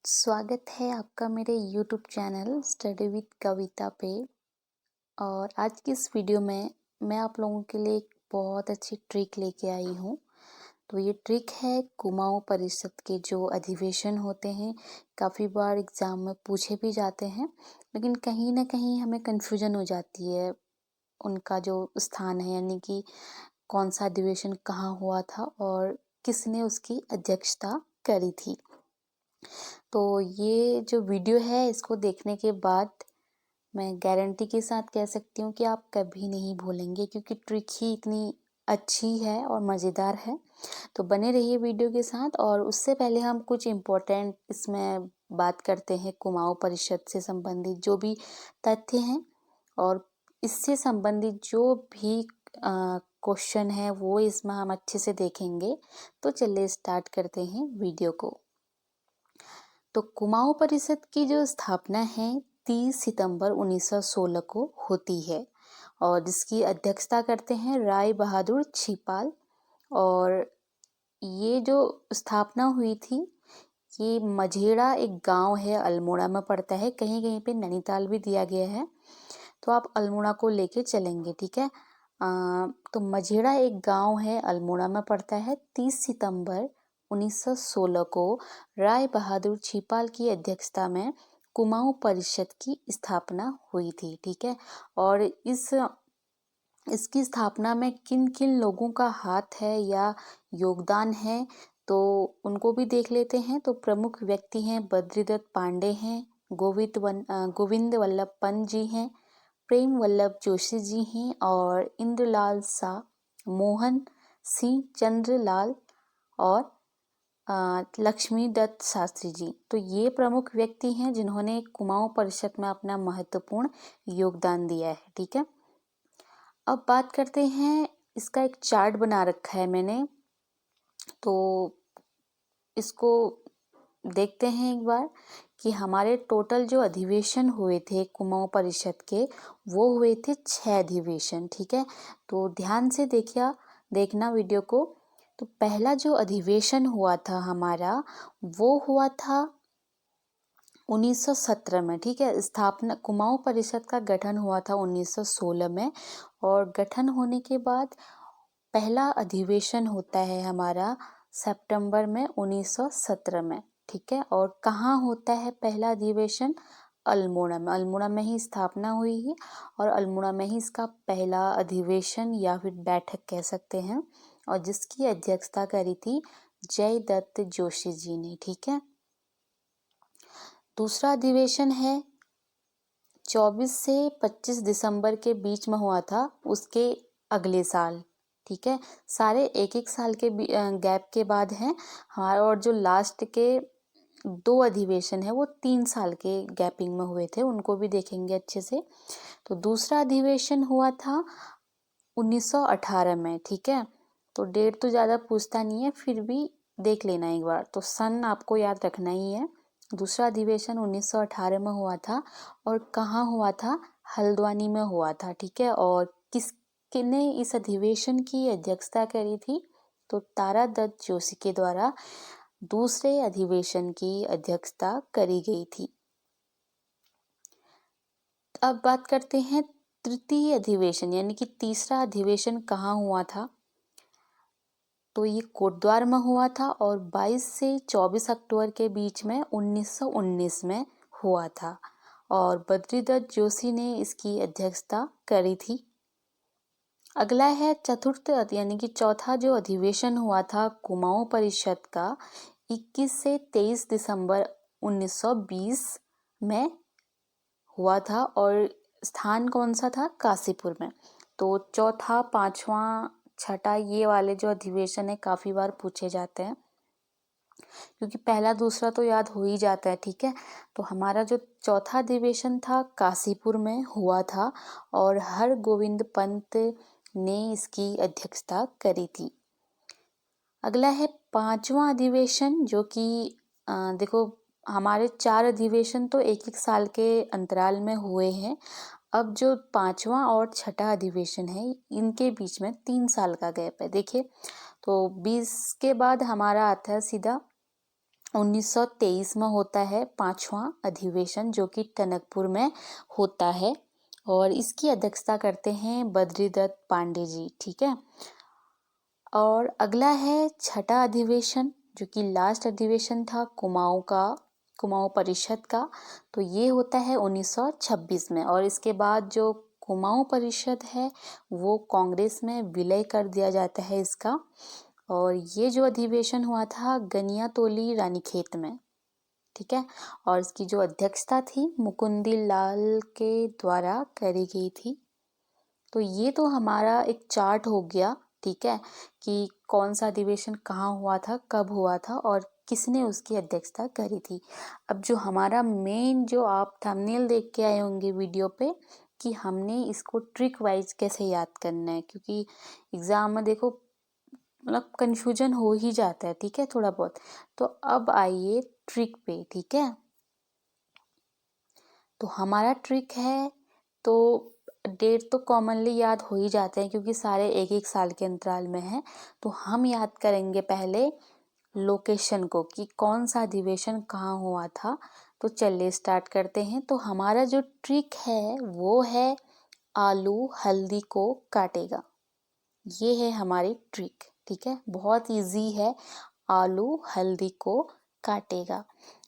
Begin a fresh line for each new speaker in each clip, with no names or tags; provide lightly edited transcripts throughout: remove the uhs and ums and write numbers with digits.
स्वागत है आपका मेरे यूट्यूब चैनल स्टडी विद कविता पे। और आज की इस वीडियो में मैं आप लोगों के लिए एक बहुत अच्छी ट्रिक लेके आई हूँ। तो ये ट्रिक है कुमाऊं परिषद के जो अधिवेशन होते हैं, काफ़ी बार एग्ज़ाम में पूछे भी जाते हैं, लेकिन कहीं ना कहीं हमें कन्फ्यूजन हो जाती है उनका जो स्थान है, यानी कि कौन सा अधिवेशन कहाँ हुआ था और किसने उसकी अध्यक्षता करी थी। तो ये जो वीडियो है इसको देखने के बाद मैं गारंटी के साथ कह सकती हूँ कि आप कभी नहीं भूलेंगे, क्योंकि ट्रिक ही इतनी अच्छी है और मज़ेदार है। तो बने रहिए वीडियो के साथ। और उससे पहले हम कुछ इम्पोर्टेंट इसमें बात करते हैं कुमाऊं परिषद से संबंधित जो भी तथ्य हैं, और इससे संबंधित जो भी क्वेश्चन है वो इसमें हम अच्छे से देखेंगे। तो चलिए स्टार्ट करते हैं वीडियो को। तो कुमाऊं परिषद की जो स्थापना है 30 सितंबर 1916 को होती है, और जिसकी अध्यक्षता करते हैं राय बहादुर छिपाल। और ये जो स्थापना हुई थी, ये मझेड़ा एक गांव है, अल्मोड़ा में पड़ता है। कहीं कहीं पे नैनीताल भी दिया गया है, तो आप अल्मोड़ा को लेके चलेंगे, ठीक है। तो मझेड़ा एक गांव है, अल्मोड़ा में पड़ता है। 30 सितंबर 1916 को राय बहादुर छिपाल की अध्यक्षता में कुमाऊं परिषद की स्थापना हुई थी, ठीक है। और इसकी स्थापना में किन किन लोगों का हाथ है या योगदान है, तो उनको भी देख लेते हैं। तो प्रमुख व्यक्ति हैं बद्रीदत्त पांडे हैं, गोविंद वल्लभ पंत जी हैं, प्रेम वल्लभ जोशी जी हैं, और इंद्रलाल शाह, मोहन सिंह चंद्रलाल, और लक्ष्मी दत्त शास्त्री जी। तो ये प्रमुख व्यक्ति हैं जिन्होंने कुमाऊं परिषद में अपना महत्वपूर्ण योगदान दिया है, ठीक है। अब बात करते हैं, इसका एक चार्ट बना रखा है मैंने, तो इसको देखते हैं एक बार कि हमारे टोटल जो अधिवेशन हुए थे कुमाऊं परिषद के, वो हुए थे 6 अधिवेशन, ठीक है। तो ध्यान से देखना वीडियो को। तो पहला जो अधिवेशन हुआ था हमारा, वो हुआ था 1917 में, ठीक है। स्थापना कुमाऊं परिषद का गठन हुआ था 1916 में, और गठन होने के बाद पहला अधिवेशन होता है हमारा सितंबर में 1917 में, ठीक है। और कहाँ होता है पहला अधिवेशन? अल्मोड़ा में ही स्थापना हुई है, और अल्मोड़ा में ही इसका पहला अधिवेशन या फिर बैठक कह सकते हैं, और जिसकी अध्यक्षता करी थी जयदत्त जोशी जी ने, ठीक है। दूसरा अधिवेशन है 24 से 25 दिसंबर के बीच में हुआ था, उसके अगले साल, ठीक है। सारे एक एक साल के गैप के बाद हैं हमारा। और जो लास्ट के 2 अधिवेशन है वो 3 साल के गैपिंग में हुए थे, उनको भी देखेंगे अच्छे से। तो दूसरा अधिवेशन हुआ था 1918 में, ठीक है। तो डेट तो ज़्यादा पूछता नहीं है, फिर भी देख लेना एक बार, तो सन आपको याद रखना ही है। दूसरा अधिवेशन 1918 में हुआ था, और कहाँ हुआ था? हल्द्वानी में हुआ था, ठीक है। और किसने इस अधिवेशन की अध्यक्षता करी थी? तो तारा दत्त जोशी के द्वारा दूसरे अधिवेशन की अध्यक्षता करी गई थी। अब बात करते हैं तृतीय अधिवेशन, यानी कि तीसरा अधिवेशन कहाँ हुआ था? तो ये कोटद्वार में हुआ था, और 22 से 24 अक्टूबर के बीच में 1919 में हुआ था, और बद्रीदत्त जोशी ने इसकी अध्यक्षता करी थी। अगला है चतुर्थ, यानी कि चौथा जो अधिवेशन हुआ था कुमाऊं परिषद का, 21 से 23 दिसंबर 1920 में हुआ था, और स्थान कौन सा था? काशीपुर में। तो चौथा, पांचवा, छठा, ये वाले जो अधिवेशन है काफी बार पूछे जाते हैं, क्योंकि पहला दूसरा तो याद हो ही जाता है, ठीक है। तो हमारा जो चौथा अधिवेशन था काशीपुर में हुआ था, और हर गोविंद पंत ने इसकी अध्यक्षता करी थी। अगला है पांचवा अधिवेशन, जो कि देखो, हमारे 4 अधिवेशन तो एक एक साल के अंतराल में हुए हैं। अब जो पांचवा और छठा अधिवेशन है, इनके बीच में 3 साल का गैप है, देखिए। तो 20 के बाद हमारा आता है सीधा 1923 में होता है 5वां अधिवेशन, जो कि टनकपुर में होता है और इसकी अध्यक्षता करते हैं बद्रीदत्त पांडे जी। ठीक है। और अगला है छठा अधिवेशन, जो कि लास्ट अधिवेशन था कुमाऊं परिषद का, तो ये होता है 1926 में। और इसके बाद जो कुमाऊं परिषद है वो कांग्रेस में विलय कर दिया जाता है इसका। और ये जो अधिवेशन हुआ था गनियातोली रानीखेत में। ठीक है। और इसकी जो अध्यक्षता थी मुकुंदी लाल के द्वारा करी गई थी। तो ये तो हमारा एक चार्ट हो गया। ठीक है, कि कौन सा अधिवेशन कहाँ हुआ था, कब हुआ था और किसने उसकी अध्यक्षता करी थी। अब जो हमारा मेन, जो आप थंबनेल देख के आए होंगे वीडियो पे, कि हमने इसको ट्रिक वाइज कैसे याद करना है, क्योंकि एग्जाम में देखो मतलब कंफ्यूजन हो ही जाता है। ठीक है, थोड़ा बहुत। तो अब आइए ट्रिक पे। ठीक है, तो हमारा ट्रिक है, तो डेट तो कॉमनली याद हो ही जाते हैं क्योंकि सारे एक एक साल के अंतराल में हैं। तो हम याद करेंगे पहले लोकेशन को, कि कौन सा अधिवेशन कहाँ हुआ था। तो चलिए स्टार्ट करते हैं। तो हमारा जो ट्रिक है वो है आलू हल्दी को काटेगा। ये है हमारी ट्रिक। ठीक है, बहुत इजी है। आलू हल्दी को काटेगा,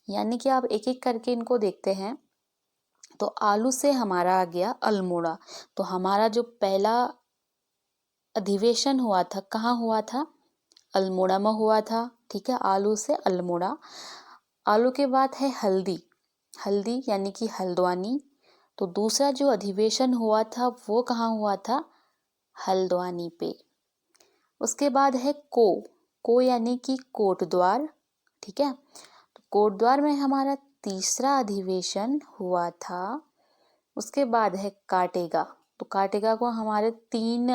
यानी कि आप एक एक करके इनको देखते हैं। तो आलू से हमारा आ गया अल्मोड़ा। तो हमारा जो पहला अधिवेशन हुआ था कहाँ हुआ था, अल्मोड़ा में हुआ था। ठीक है, आलू से अल्मोड़ा। आलू के बाद है हल्दी, हल्दी यानी कि हल्द्वानी। तो दूसरा जो अधिवेशन हुआ था वो कहाँ हुआ था, हल्द्वानी पे। उसके बाद है को यानी कि कोटद्वार। ठीक है, तो कोटद्वार में हमारा तीसरा अधिवेशन हुआ था। उसके बाद है काटेगा। तो काटेगा को हमारे 3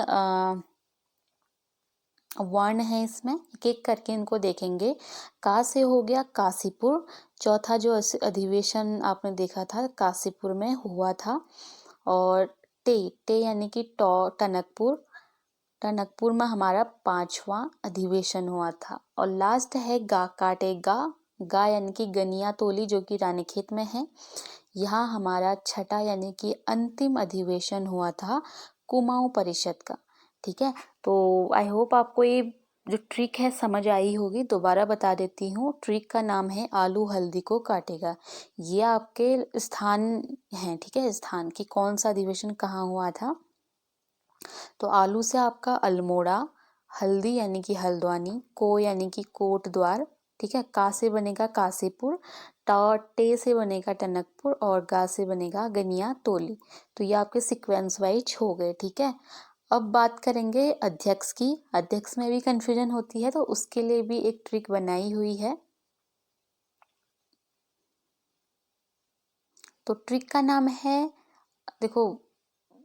वर्ण है इसमें, एक एक करके इनको देखेंगे। का से हो गया काशीपुर। चौथा जो अधिवेशन आपने देखा था काशीपुर में हुआ था। और टे यानी कि टनकपुर। टनकपुर में हमारा 5वां अधिवेशन हुआ था। और लास्ट है काटेगा। गा यानी कि गनियातोली, जो कि रानीखेत में है। यहाँ हमारा छठा यानी कि अंतिम अधिवेशन हुआ था कुमाऊं परिषद का। ठीक है, तो आई होप आपको ये जो ट्रिक है समझ आई होगी। दोबारा बता देती हूँ, ट्रिक का नाम है आलू हल्दी को काटेगा। ये आपके स्थान हैं। ठीक है, स्थान की कौन सा अधिवेशन कहाँ हुआ था। तो आलू से आपका अल्मोड़ा, हल्दी यानी कि हल्द्वानी, को यानी कि कोटद्वार। ठीक है, का से बनेगा काशीपुर, टे से बनेगा टनकपुर और गा से बनेगा गनियातोली। तो ये आपके सीक्वेंस वाइज हो गए। ठीक है, अब बात करेंगे अध्यक्ष की। अध्यक्ष में भी कंफ्यूजन होती है, तो उसके लिए भी एक ट्रिक बनाई हुई है। तो ट्रिक का नाम है, देखो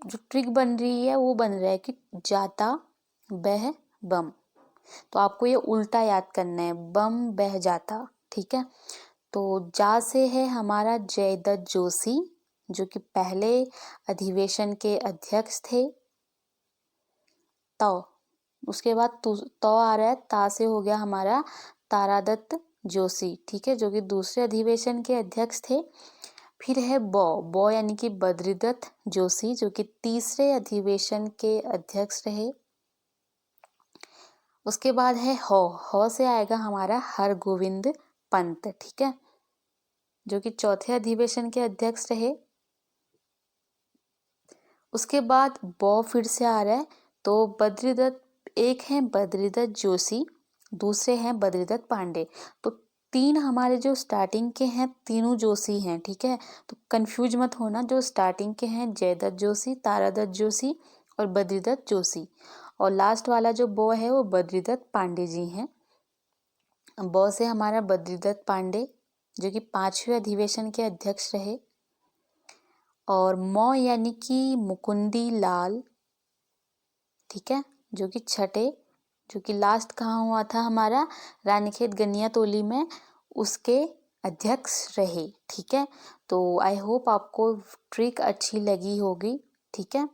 जो ट्रिक बन रही है वो बन रहा है कि जाता बह बम। तो आपको ये उल्टा याद करना है, बम बह जाता। ठीक है, तो जा से है हमारा जयदत्त जोशी, जो कि पहले अधिवेशन के अध्यक्ष थे। तो उसके बाद तो आ रहा है, ता से हो गया हमारा तारादत्त जोशी। ठीक है, जो कि दूसरे अधिवेशन के अध्यक्ष थे। फिर है बो यानी कि बद्रीदत्त जोशी, जो कि तीसरे अधिवेशन के अध्यक्ष रहे। उसके बाद है हो से आएगा हमारा हरगोविंद पंत। ठीक है, जो कि चौथे अधिवेशन के अध्यक्ष रहे। उसके बाद फिर से आ रहा है। तो बद्रीदत्त, एक है बद्रीदत्त जोशी, दूसरे हैं बद्रीदत्त पांडे। तो 3 हमारे जो स्टार्टिंग के हैं तीनों जोशी हैं। ठीक है, तो कंफ्यूज मत होना। जो स्टार्टिंग के हैं जयदत्त जोशी, तारादत्त जोशी और बद्रीदत्त जोशी। और लास्ट वाला जो है वो बद्रीदत्त पांडे जी हैं। से हमारा बद्रीदत्त पांडे, जो कि 5वें अधिवेशन के अध्यक्ष रहे। और यानी कि मुकुंदी लाल। ठीक है, जो कि छठे, जो कि लास्ट कहाँ हुआ था हमारा, रानीखेत गनियातोली में, उसके अध्यक्ष रहे। ठीक है, तो आई होप आपको ट्रिक अच्छी लगी होगी। ठीक है,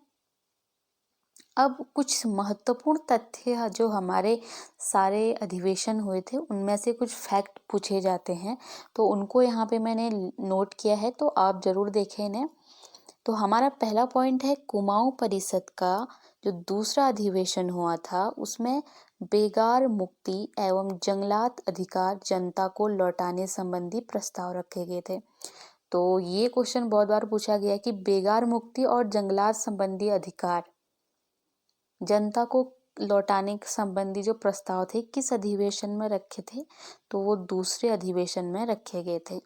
अब कुछ महत्वपूर्ण तथ्य जो हमारे सारे अधिवेशन हुए थे उनमें से कुछ फैक्ट पूछे जाते हैं, तो उनको यहाँ पे मैंने नोट किया है, तो आप ज़रूर देखें इन्हें। तो हमारा पहला पॉइंट है, कुमाऊं परिषद का जो दूसरा अधिवेशन हुआ था उसमें बेगार मुक्ति एवं जंगलात अधिकार जनता को लौटाने संबंधी प्रस्ताव रखे गए थे। तो ये क्वेश्चन बहुत बार पूछा गया कि बेगार मुक्ति और जंगलात संबंधी अधिकार जनता को लौटाने के संबंधी जो प्रस्ताव थे किस अधिवेशन में रखे थे, तो वो दूसरे अधिवेशन में रखे गए थे।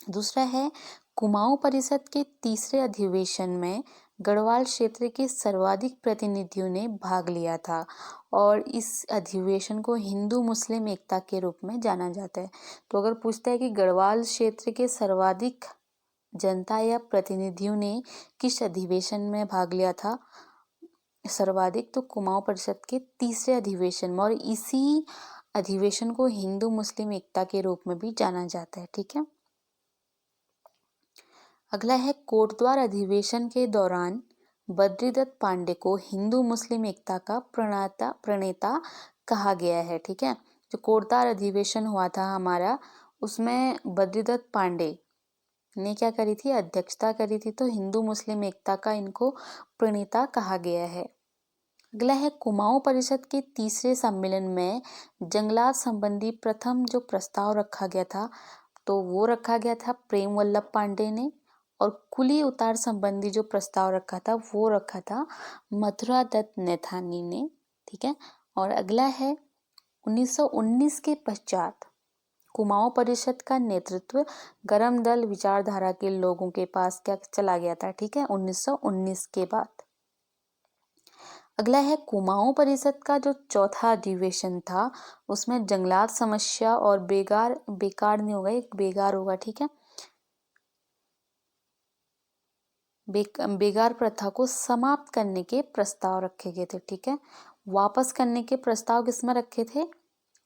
दूसरा है, कुमाऊं परिषद के तीसरे अधिवेशन में गढ़वाल क्षेत्र के सर्वाधिक प्रतिनिधियों ने भाग लिया था और इस अधिवेशन को हिंदू मुस्लिम एकता के रूप में जाना जाता है। तो अगर पूछता है कि गढ़वाल क्षेत्र के सर्वाधिक जनता या प्रतिनिधियों ने किस अधिवेशन में भाग लिया था सर्वाधिक, तो कुमाऊं परिषद के तीसरे अधिवेशन में, और इसी अधिवेशन को हिंदू मुस्लिम एकता के रूप में भी जाना जाता है। ठीक है। अगला है, कोटद्वार अधिवेशन के दौरान बद्रीदत्त पांडे को हिंदू मुस्लिम एकता का प्रणेता कहा गया है। ठीक है। जो कोटद्वार अधिवेशन हुआ था हमारा, उसमें बद्रीदत्त पांडे ने क्या करी थी, अध्यक्षता करी थी, तो हिंदू मुस्लिम एकता का इनको प्रणेता कहा गया है। अगला है, कुमाऊं परिषद के तीसरे सम्मेलन में जंगलात संबंधी प्रथम जो प्रस्ताव रखा गया था, तो वो रखा गया था प्रेम वल्लभ पांडे ने, और कुली उतार संबंधी जो प्रस्ताव रखा था वो रखा था मथुरा दत्त नैथानी ने। ठीक है। और अगला है, 1919 के पश्चात कुमाऊं परिषद का नेतृत्व गरम दल विचारधारा के लोगों के पास क्या चला गया था। ठीक है, 1919 के बाद। अगला है, कुमाऊं परिषद का जो चौथा अधिवेशन था उसमें जंगलात समस्या और बेकार नहीं होगा, एक बेगार होगा। ठीक है। बेगार प्रथा को समाप्त करने के प्रस्ताव रखे गए थे। ठीक है। वापस करने के प्रस्ताव किसमें रखे थे,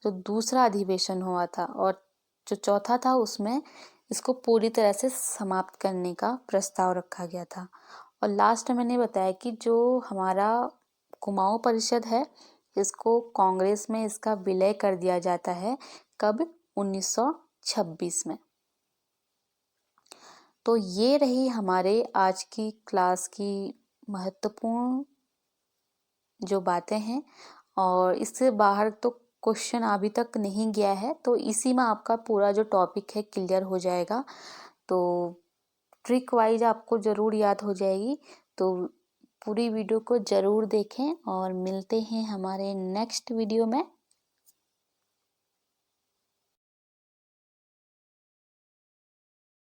जो दूसरा अधिवेशन हुआ था, और जो चौथा था उसमें इसको पूरी तरह से समाप्त करने का प्रस्ताव रखा गया था। और लास्ट मैंने बताया कि जो हमारा कुमाऊं परिषद है इसको कांग्रेस में इसका विलय कर दिया जाता है। कब, 1926 में। तो ये रही हमारे आज की क्लास की महत्वपूर्ण जो बातें हैं, और इससे बाहर तो क्वेश्चन अभी तक नहीं गया है, तो इसी में आपका पूरा जो टॉपिक है क्लियर हो जाएगा। तो ट्रिक वाइज आपको ज़रूर याद हो जाएगी। तो पूरी वीडियो को ज़रूर देखें और मिलते हैं हमारे नेक्स्ट वीडियो में।